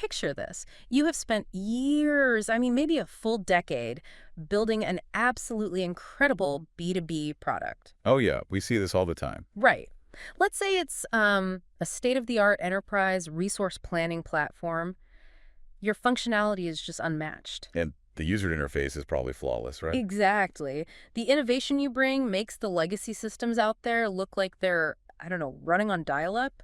picture this. You have spent years, I mean, maybe a full decade, building an absolutely incredible B2B product. Oh yeah, we see this all the time. Right. Let's say it's a state-of-the-art enterprise resource planning platform. Your functionality is just unmatched. And the user interface is probably flawless, right? Exactly. The innovation you bring makes the legacy systems out there look like they're, I don't know, running on dial-up.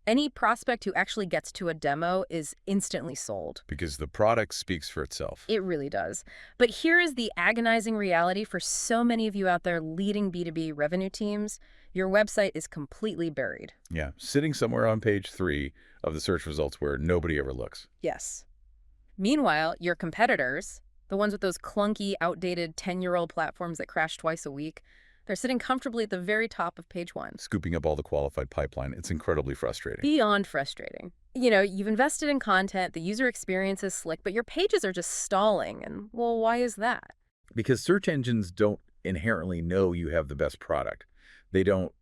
Any prospect who actually gets to a demo is instantly sold. Because the product speaks for itself. It really does. But here is the agonizing reality for so many of you out there leading B2B revenue teams. Your website is completely buried. Yeah, sitting somewhere on page 3 of the search results where nobody ever looks. Yes. Meanwhile, your competitors, the ones with those clunky, outdated 10-year-old platforms that crash twice a week, they're sitting comfortably at the very top of page 1. Scooping up all the qualified pipeline. It's incredibly frustrating. Beyond frustrating. You know, you've invested in content, the user experience is slick, but your pages are just stalling. And, well, why is that? Because search engines don't inherently know you have the best product. They don't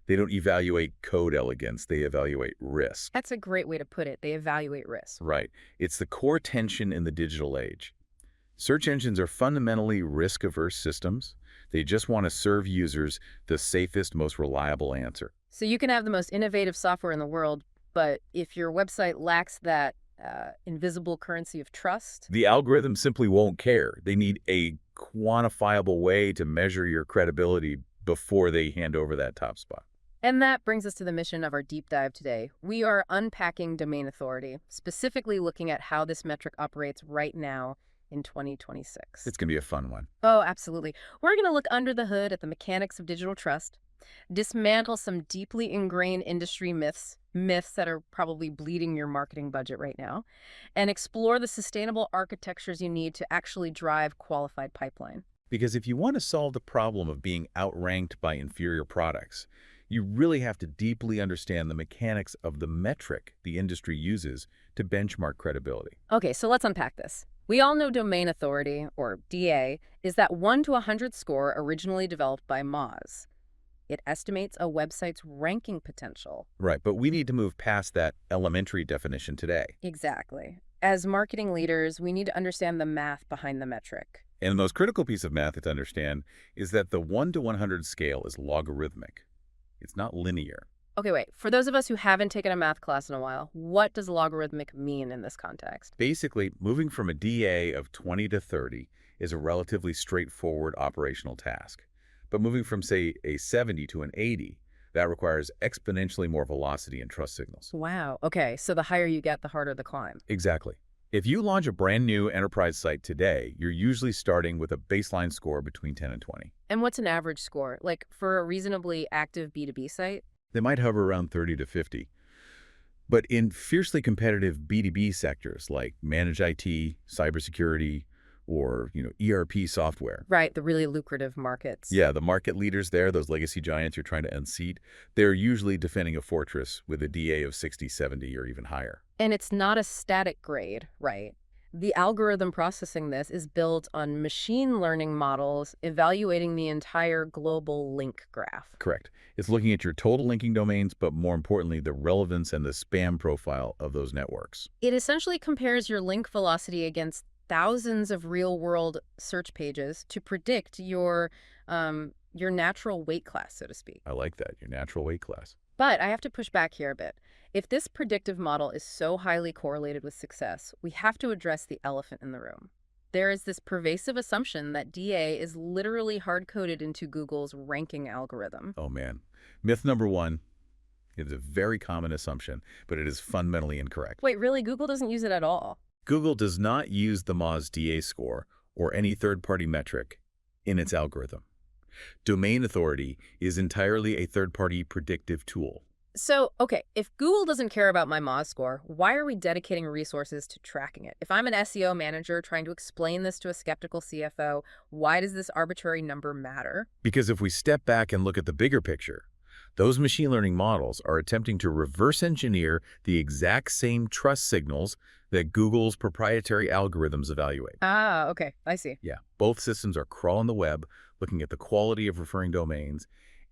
evaluate code elegance. They evaluate risk. That's a great way to put it. They evaluate risk. Right. It's the core tension in the digital age. Search engines are fundamentally risk-averse systems. They just want to serve users the safest, most reliable answer. So you can have the most innovative software in the world, but if your website lacks that invisible currency of trust... The algorithm simply won't care. They need a quantifiable way to measure your credibility before they hand over that top spot. And that brings us to the mission of our deep dive today. We are unpacking domain authority, specifically looking at how this metric operates right now in 2026. It's going to be a fun one. Oh, absolutely. We're going to look under the hood at the mechanics of digital trust, dismantle some deeply ingrained industry myths that are probably bleeding your marketing budget right now, and explore the sustainable architectures you need to actually drive qualified pipeline. Because if you want to solve the problem of being outranked by inferior products, you really have to deeply understand the mechanics of the metric the industry uses to benchmark credibility. Okay, so let's unpack this. We all know domain authority, or DA, is that 1 to 100 score originally developed by Moz. It estimates a website's ranking potential. Right, but we need to move past that elementary definition today. Exactly. As marketing leaders, we need to understand the math behind the metric. And the most critical piece of math to understand is that the 1 to 100 scale is logarithmic. It's not linear. Okay, wait. For those of us who haven't taken a math class in a while, what does logarithmic mean in this context? Basically, moving from a DA of 20 to 30 is a relatively straightforward operational task. But moving from, say, a 70 to an 80, that requires exponentially more velocity and trust signals. Wow. Okay, so the higher you get, the harder the climb. Exactly. If you launch a brand new enterprise site today, you're usually starting with a baseline score between 10 and 20. And what's an average score? Like for a reasonably active B2B site? They might hover around 30 to 50. But in fiercely competitive B2B sectors like managed IT, cybersecurity, or ERP software. Right, the really lucrative markets. Yeah, the market leaders there, those legacy giants you're trying to unseat, they're usually defending a fortress with a DA of 60, 70, or even higher. And it's not a static grade, right? The algorithm processing this is built on machine learning models evaluating the entire global link graph. Correct. It's looking at your total linking domains, but more importantly, the relevance and the spam profile of those networks. It essentially compares your link velocity against thousands of real-world search pages to predict your natural weight class, so to speak. I like that, your natural weight class. But I have to push back here a bit. If this predictive model is so highly correlated with success, we have to address the elephant in the room. There is this pervasive assumption that DA is literally hard-coded into Google's ranking algorithm. Oh man. Myth number 1. It is a very common assumption, but it is fundamentally incorrect. Wait, really? Google doesn't use it at all? Google does not use the Moz DA score or any third-party metric in its algorithm. Domain authority is entirely a third-party predictive tool. So, okay, if Google doesn't care about my Moz score, why are we dedicating resources to tracking it? If I'm an SEO manager trying to explain this to a skeptical CFO, why does this arbitrary number matter? Because if we step back and look at the bigger picture, those machine learning models are attempting to reverse engineer the exact same trust signals that Google's proprietary algorithms evaluate. Ah, okay, I see. Yeah, both systems are crawling the web, looking at the quality of referring domains,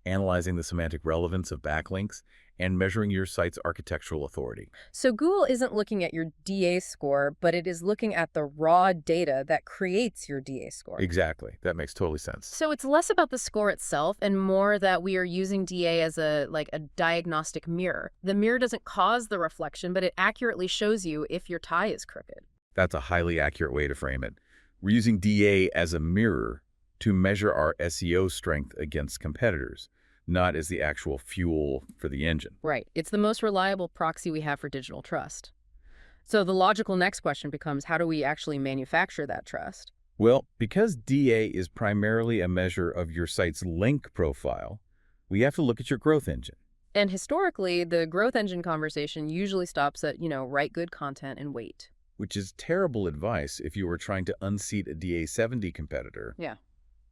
analyzing the semantic relevance of backlinks, and measuring your site's architectural authority. So Google isn't looking at your DA score, but it is looking at the raw data that creates your DA score. Exactly. That makes totally sense. So it's less about the score itself and more that we are using DA as a diagnostic mirror. The mirror doesn't cause the reflection, but it accurately shows you if your tie is crooked. That's a highly accurate way to frame it. We're using DA as a mirror to measure our SEO strength against competitors, not as the actual fuel for the engine. Right. It's the most reliable proxy we have for digital trust. So the logical next question becomes, how do we actually manufacture that trust? Well, because DA is primarily a measure of your site's link profile, we have to look at your growth engine. And historically, the growth engine conversation usually stops at, write good content and wait. Which is terrible advice if you were trying to unseat a DA70 competitor. Yeah.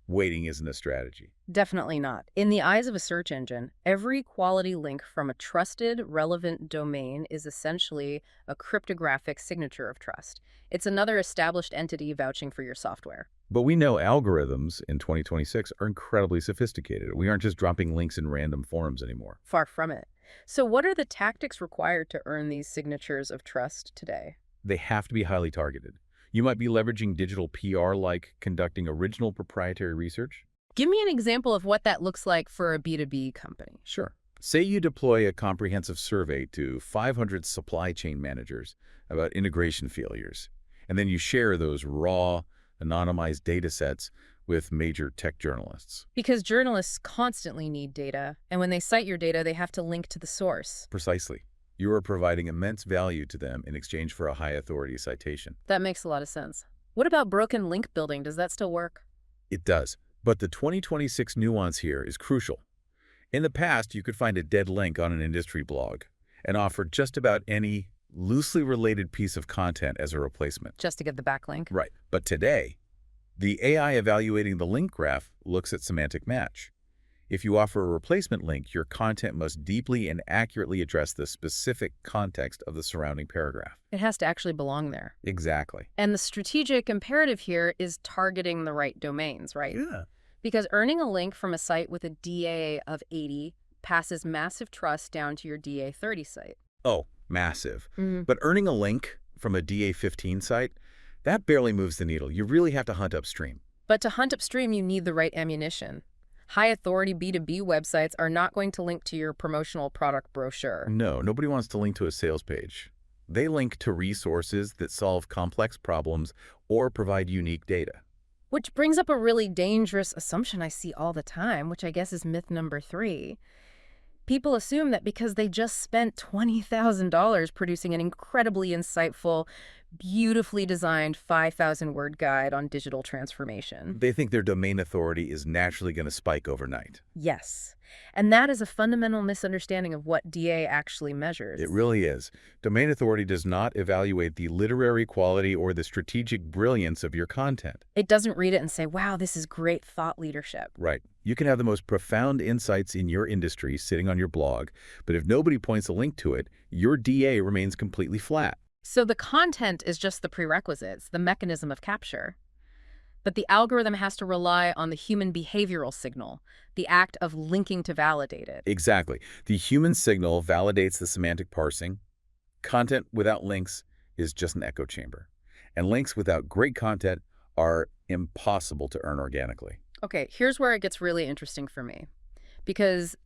Waiting isn't a strategy. Definitely not. In the eyes of a search engine, every quality link from a trusted, relevant domain is essentially a cryptographic signature of trust. It's another established entity vouching for your software. But we know algorithms in 2026 are incredibly sophisticated. We aren't just dropping links in random forums anymore. Far from it. So what are the tactics required to earn these signatures of trust today? They have to be highly targeted. You might be leveraging digital PR like conducting original proprietary research. Give me an example of what that looks like for a B2B company. Sure. Say you deploy a comprehensive survey to 500 supply chain managers about integration failures, and then you share those raw, anonymized data sets with major tech journalists. Because journalists constantly need data, and when they cite your data, they have to link to the source. Precisely. You are providing immense value to them in exchange for a high-authority citation. That makes a lot of sense. What about broken link building? Does that still work? It does, but the 2026 nuance here is crucial. In the past, you could find a dead link on an industry blog and offer just about any loosely related piece of content as a replacement. Just to get the backlink? Right. But today, the AI evaluating the link graph looks at semantic match. If you offer a replacement link, your content must deeply and accurately address the specific context of the surrounding paragraph. It has to actually belong there. Exactly. And the strategic imperative here is targeting the right domains, right? Yeah. Because earning a link from a site with a DA of 80 passes massive trust down to your DA 30 site. Oh, massive. Mm-hmm. But earning a link from a DA15 site, that barely moves the needle. You really have to hunt upstream. But to hunt upstream, you need the right ammunition. High-authority B2B websites are not going to link to your promotional product brochure. No, nobody wants to link to a sales page. They link to resources that solve complex problems or provide unique data. Which brings up a really dangerous assumption I see all the time, which I guess is myth number 3. People assume that because they just spent $20,000 producing an incredibly insightful, beautifully designed 5,000-word guide on digital transformation. They think their domain authority is naturally going to spike overnight. Yes. And that is a fundamental misunderstanding of what DA actually measures. It really is. Domain authority does not evaluate the literary quality or the strategic brilliance of your content. It doesn't read it and say, wow, this is great thought leadership. Right. You can have the most profound insights in your industry sitting on your blog, but if nobody points a link to it, your DA remains completely flat. So the content is just the prerequisites, the mechanism of capture. But the algorithm has to rely on the human behavioral signal, the act of linking to validate it. Exactly. The human signal validates the semantic parsing. Content without links is just an echo chamber. And links without great content are impossible to earn organically. Okay, here's where it gets really interesting for me. Because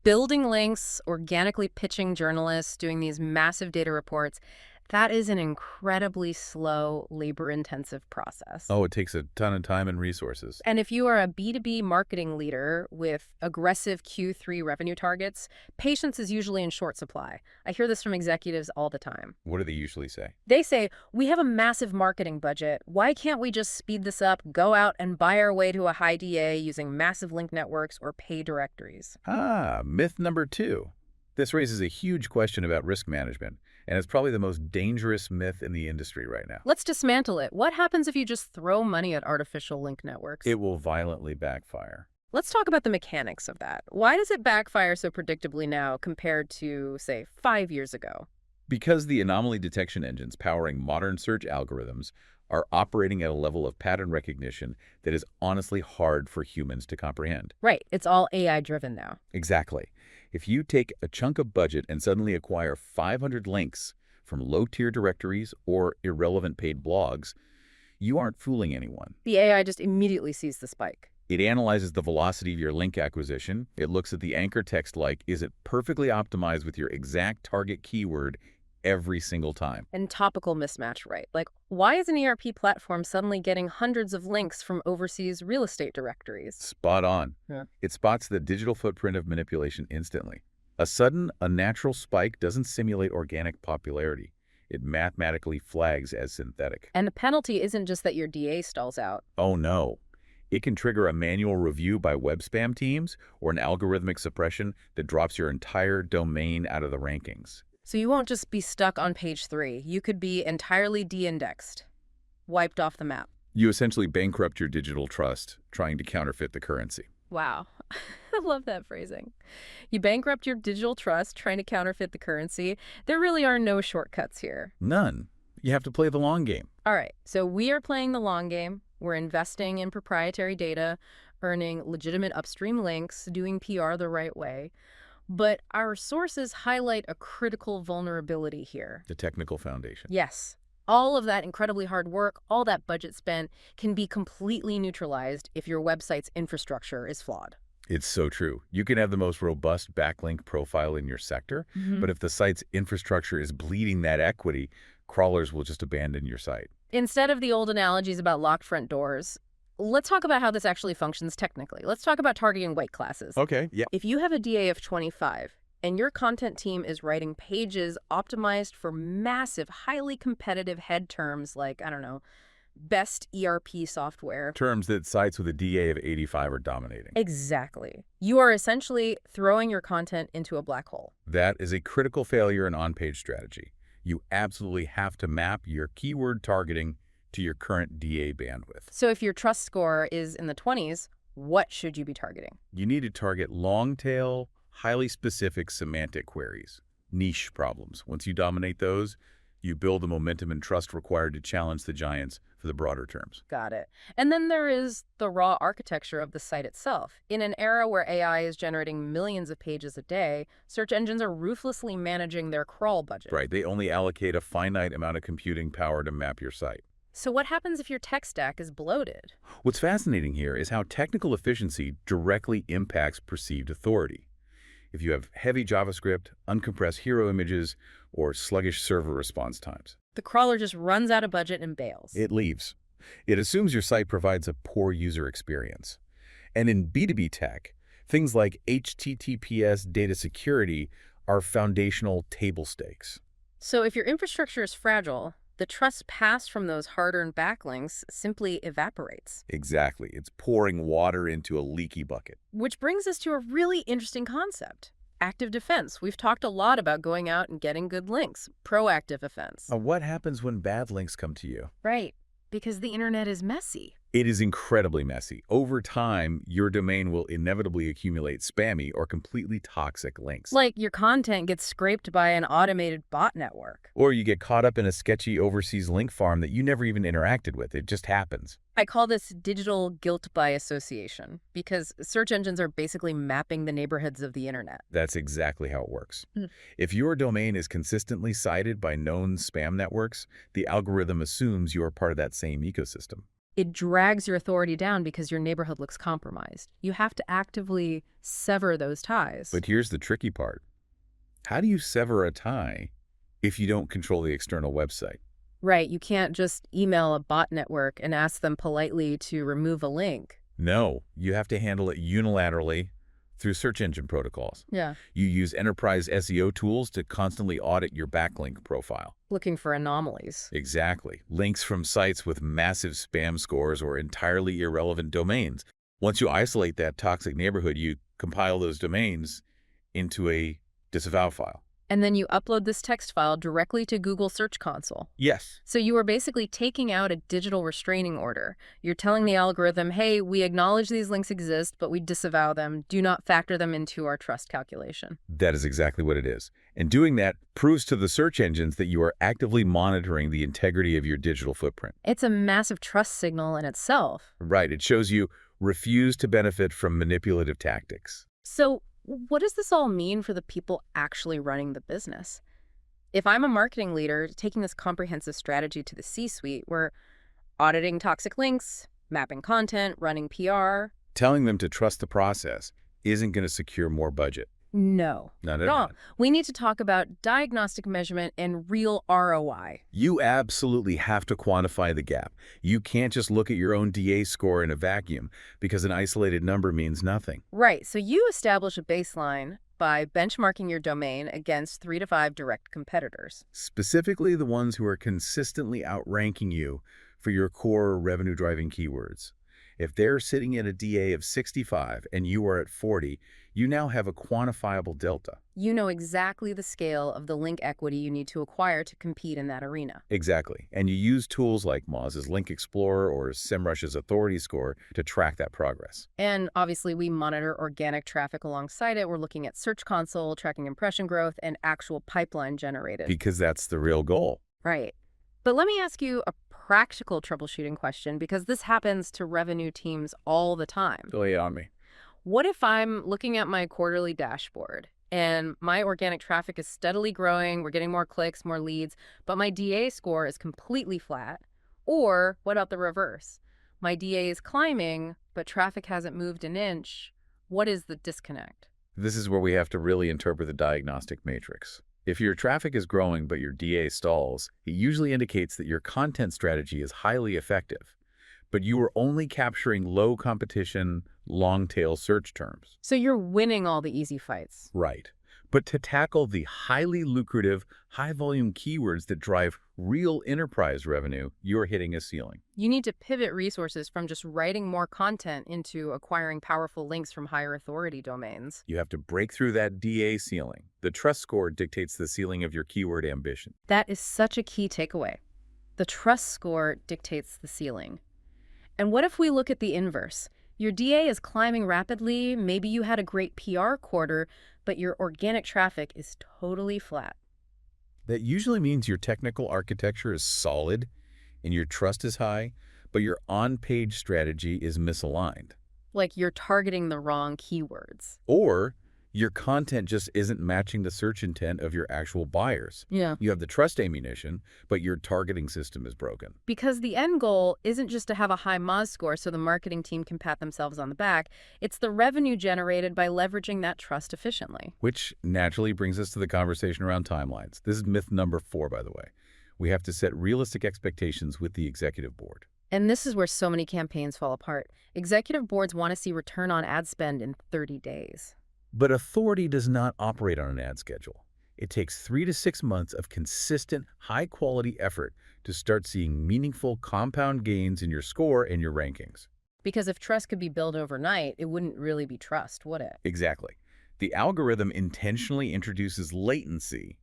building links, organically pitching journalists, doing these massive data reports, that is an incredibly slow, labor-intensive process. Oh, it takes a ton of time and resources. And if you are a B2B marketing leader with aggressive Q3 revenue targets, patience is usually in short supply. I hear this from executives all the time. What do they usually say? They say, we have a massive marketing budget. Why can't we just speed this up, go out and buy our way to a high DA using massive link networks or pay directories? Ah, myth number 2. This raises a huge question about risk management, and it's probably the most dangerous myth in the industry right now. Let's dismantle it. What happens if you just throw money at artificial link networks? It will violently backfire. Let's talk about the mechanics of that. Why does it backfire so predictably now compared to, say, 5 years ago? Because the anomaly detection engines powering modern search algorithms are operating at a level of pattern recognition that is honestly hard for humans to comprehend. Right. It's all AI-driven now. Exactly. If you take a chunk of budget and suddenly acquire 500 links from low-tier directories or irrelevant paid blogs, you aren't fooling anyone. The AI just immediately sees the spike. It analyzes the velocity of your link acquisition. It looks at the anchor text like, is it perfectly optimized with your exact target keyword every single time? And topical mismatch, right? Like, why is an ERP platform suddenly getting hundreds of links from overseas real estate directories? Spot on. Yeah. It spots the digital footprint of manipulation instantly. A sudden, unnatural spike doesn't simulate organic popularity. It mathematically flags as synthetic. And the penalty isn't just that your DA stalls out. Oh no. It can trigger a manual review by web spam teams or an algorithmic suppression that drops your entire domain out of the rankings. So you won't just be stuck on page 3. You could be entirely de-indexed, wiped off the map. You essentially bankrupt your digital trust trying to counterfeit the currency. Wow. I love that phrasing. You bankrupt your digital trust trying to counterfeit the currency. There really are no shortcuts here. None. You have to play the long game. All right, so we are playing the long game. We're investing in proprietary data, earning legitimate upstream links, doing PR the right way. But our sources highlight a critical vulnerability here. The technical foundation. Yes. All of that incredibly hard work, all that budget spent, can be completely neutralized if your website's infrastructure is flawed. It's so true. You can have the most robust backlink profile in your sector, but if the site's infrastructure is bleeding that equity, crawlers will just abandon your site. Instead of the old analogies about locked front doors, let's talk about how this actually functions technically. Let's talk about targeting weight classes. Okay, yeah. If you have a DA of 25 and your content team is writing pages optimized for massive, highly competitive head terms like, I don't know, best ERP software. Terms that sites with a DA of 85 are dominating. Exactly. You are essentially throwing your content into a black hole. That is a critical failure in on-page strategy. You absolutely have to map your keyword targeting to your current DA bandwidth. So if your trust score is in the 20s, what should you be targeting? You need to target long-tail, highly specific semantic queries, niche problems. Once you dominate those, you build the momentum and trust required to challenge the giants for the broader terms. Got it. And then there is the raw architecture of the site itself. In an era where AI is generating millions of pages a day, search engines are ruthlessly managing their crawl budget. Right, they only allocate a finite amount of computing power to map your site. So what happens if your tech stack is bloated? What's fascinating here is how technical efficiency directly impacts perceived authority. If you have heavy JavaScript, uncompressed hero images, or sluggish server response times, The crawler just runs out of budget and bails. it leaves. It assumes your site provides a poor user experience. And in B2B tech, things like HTTPS data security are foundational table stakes. So if your infrastructure is fragile, the trust passed from those hard-earned backlinks simply evaporates. Exactly. It's pouring water into a leaky bucket. Which brings us to a really interesting concept. Active defense. We've talked a lot about going out and getting good links. Proactive offense. What happens when bad links come to you? Right. Because the internet is messy. It is incredibly messy. Over time, your domain will inevitably accumulate spammy or completely toxic links. Like your content gets scraped by an automated bot network. Or you get caught up in a sketchy overseas link farm that you never even interacted with. It just happens. I call this digital guilt by association because search engines are basically mapping the neighborhoods of the internet. That's exactly how it works. Hmm. If your domain is consistently cited by known spam networks, the algorithm assumes you are part of that same ecosystem. It drags your authority down because your neighborhood looks compromised. You have to actively sever those ties. But here's the tricky part. How do you sever a tie if you don't control the external website? Right, you can't just email a bot network and ask them politely to remove a link. No, you have to handle it unilaterally through search engine protocols. Yeah. You use enterprise SEO tools to constantly audit your backlink profile. Looking for anomalies. Exactly. Links from sites with massive spam scores or entirely irrelevant domains. Once you isolate that toxic neighborhood, you compile those domains into a disavow file. And then you upload this text file directly to Google Search Console. Yes. So you are basically taking out a digital restraining order. You're telling the algorithm, hey, we acknowledge these links exist, but we disavow them. Do not factor them into our trust calculation. That is exactly what it is. And doing that proves to the search engines that you are actively monitoring the integrity of your digital footprint. It's a massive trust signal in itself. Right. It shows you refuse to benefit from manipulative tactics. So what does this all mean for the people actually running the business? If I'm a marketing leader taking this comprehensive strategy to the C-suite, we're auditing toxic links, mapping content, running PR. Telling them to trust the process isn't going to secure more budget. No, None at at all. all. We need to talk about diagnostic measurement and real ROI. You absolutely have to quantify the gap. You can't just look at your own DA score in a vacuum because an isolated number means nothing. Right, so you establish a baseline by benchmarking your domain against 3 to 5 direct competitors. Specifically the ones who are consistently outranking you for your core revenue-driving keywords. If they're sitting at a DA of 65 and you are at 40, you now have a quantifiable delta. You know exactly the scale of the link equity you need to acquire to compete in that arena. Exactly. And you use tools like Moz's Link Explorer or SEMrush's Authority Score to track that progress. And obviously, we monitor organic traffic alongside it. We're looking at Search Console, tracking impression growth, and actual pipeline generated. Because that's the real goal. Right. But let me ask you a practical troubleshooting question, because this happens to revenue teams all the time. Lay it on me. What if I'm looking at my quarterly dashboard and my organic traffic is steadily growing, we're getting more clicks, more leads, but my DA score is completely flat? Or what about the reverse? My DA is climbing, but traffic hasn't moved an inch. What is the disconnect? This is where we have to really interpret the diagnostic matrix. If your traffic is growing but your DA stalls, it usually indicates that your content strategy is highly effective, but you are only capturing low competition, long-tail search terms. So you're winning all the easy fights. Right. But to tackle the highly lucrative, high-volume keywords that drive real enterprise revenue, you're hitting a ceiling. You need to pivot resources from just writing more content into acquiring powerful links from higher authority domains. You have to break through that DA ceiling. The trust score dictates the ceiling of your keyword ambition. That is such a key takeaway. The trust score dictates the ceiling. And what if we look at the inverse? Your DA is climbing rapidly, maybe you had a great PR quarter, but your organic traffic is totally flat. That usually means your technical architecture is solid and your trust is high, but your on-page strategy is misaligned. Like you're targeting the wrong keywords. Or your content just isn't matching the search intent of your actual buyers. Yeah. You have the trust ammunition, but your targeting system is broken. Because the end goal isn't just to have a high Moz score so the marketing team can pat themselves on the back. It's the revenue generated by leveraging that trust efficiently. Which naturally brings us to the conversation around timelines. This is myth number 4, by the way. We have to set realistic expectations with the executive board. And this is where so many campaigns fall apart. Executive boards want to see return on ad spend in 30 days. But authority does not operate on an ad schedule. It takes 3 to 6 months of consistent, high-quality effort to start seeing meaningful compound gains in your score and your rankings. Because if trust could be built overnight, it wouldn't really be trust, would it? Exactly. The algorithm intentionally introduces latency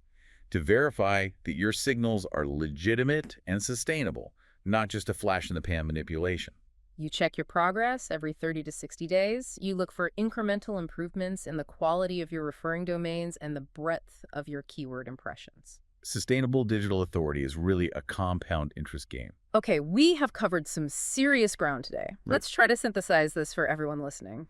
to verify that your signals are legitimate and sustainable, not just a flash-in-the-pan manipulation. You check your progress every 30 to 60 days. You look for incremental improvements in the quality of your referring domains and the breadth of your keyword impressions. Sustainable digital authority is really a compound interest game. Okay, we have covered some serious ground today. Let's try to synthesize this for everyone listening.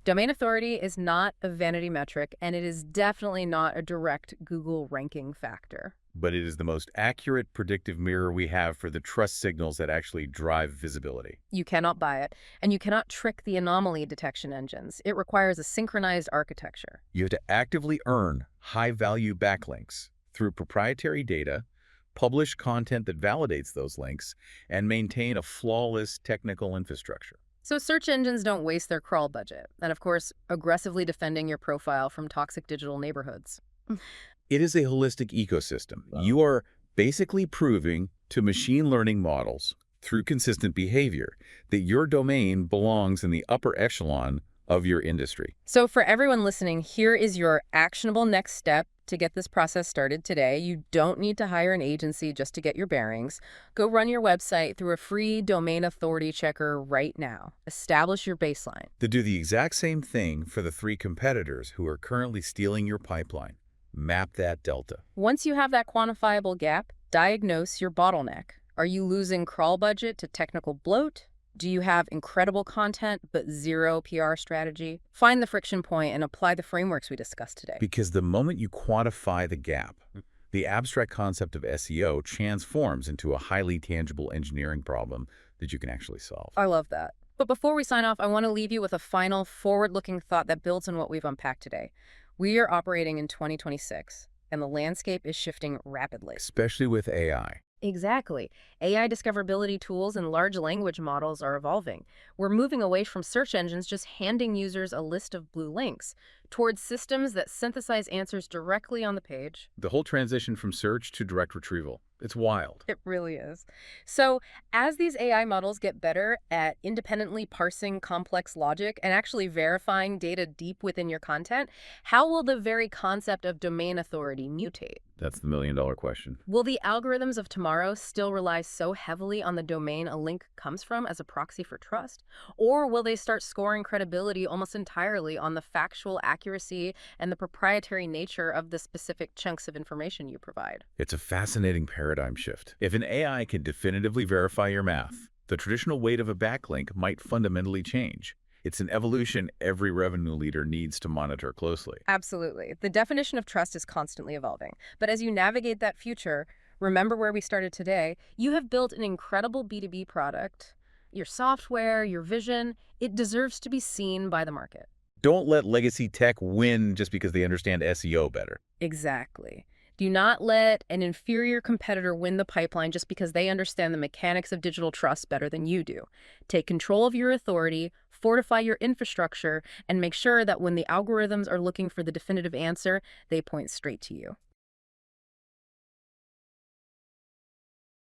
Domain authority is not a vanity metric, and it is definitely not a direct Google ranking factor. But it is the most accurate predictive mirror we have for the trust signals that actually drive visibility. You cannot buy it, and you cannot trick the anomaly detection engines. It requires a synchronized architecture. You have to actively earn high-value backlinks through proprietary data, publish content that validates those links, and maintain a flawless technical infrastructure. So search engines don't waste their crawl budget. And of course, aggressively defending your profile from toxic digital neighborhoods. It is a holistic ecosystem. You are basically proving to machine learning models through consistent behavior that your domain belongs in the upper echelon of your industry. So for everyone listening, here is your actionable next step to get this process started today. You don't need to hire an agency just to get your bearings. Go run your website through a free domain authority checker right now. Establish your baseline. To do the exact same thing for the 3 competitors who are currently stealing your pipeline. Map that delta. Once you have that quantifiable gap, diagnose your bottleneck. Are you losing crawl budget to technical bloat? Do you have incredible content but zero PR strategy? Find the friction point and apply the frameworks we discussed today. Because the moment you quantify the gap, the abstract concept of SEO transforms into a highly tangible engineering problem that you can actually solve. I love that. But before we sign off, I want to leave you with a final forward-looking thought that builds on what we've unpacked today. We are operating in 2026, and the landscape is shifting rapidly. Especially with AI. Exactly. AI discoverability tools and large language models are evolving. We're moving away from search engines just handing users a list of blue links towards systems that synthesize answers directly on the page. The whole transition from search to direct retrieval, it's wild. It really is. So, as these AI models get better at independently parsing complex logic and actually verifying data deep within your content, how will the very concept of domain authority mutate? That's the million-dollar question. Will the algorithms of tomorrow still rely so heavily on the domain a link comes from as a proxy for trust? Or will they start scoring credibility almost entirely on the factual accuracy and the proprietary nature of the specific chunks of information you provide? It's a fascinating paradigm shift. If an AI can definitively verify your math, the traditional weight of a backlink might fundamentally change. It's an evolution every revenue leader needs to monitor closely. Absolutely. The definition of trust is constantly evolving. But as you navigate that future, remember where we started today. You have built an incredible B2B product. Your software, your vision, it deserves to be seen by the market. Don't let legacy tech win just because they understand SEO better. Exactly. Do not let an inferior competitor win the pipeline just because they understand the mechanics of digital trust better than you do. Take control of your authority, fortify your infrastructure, and make sure that when the algorithms are looking for the definitive answer, they point straight to you.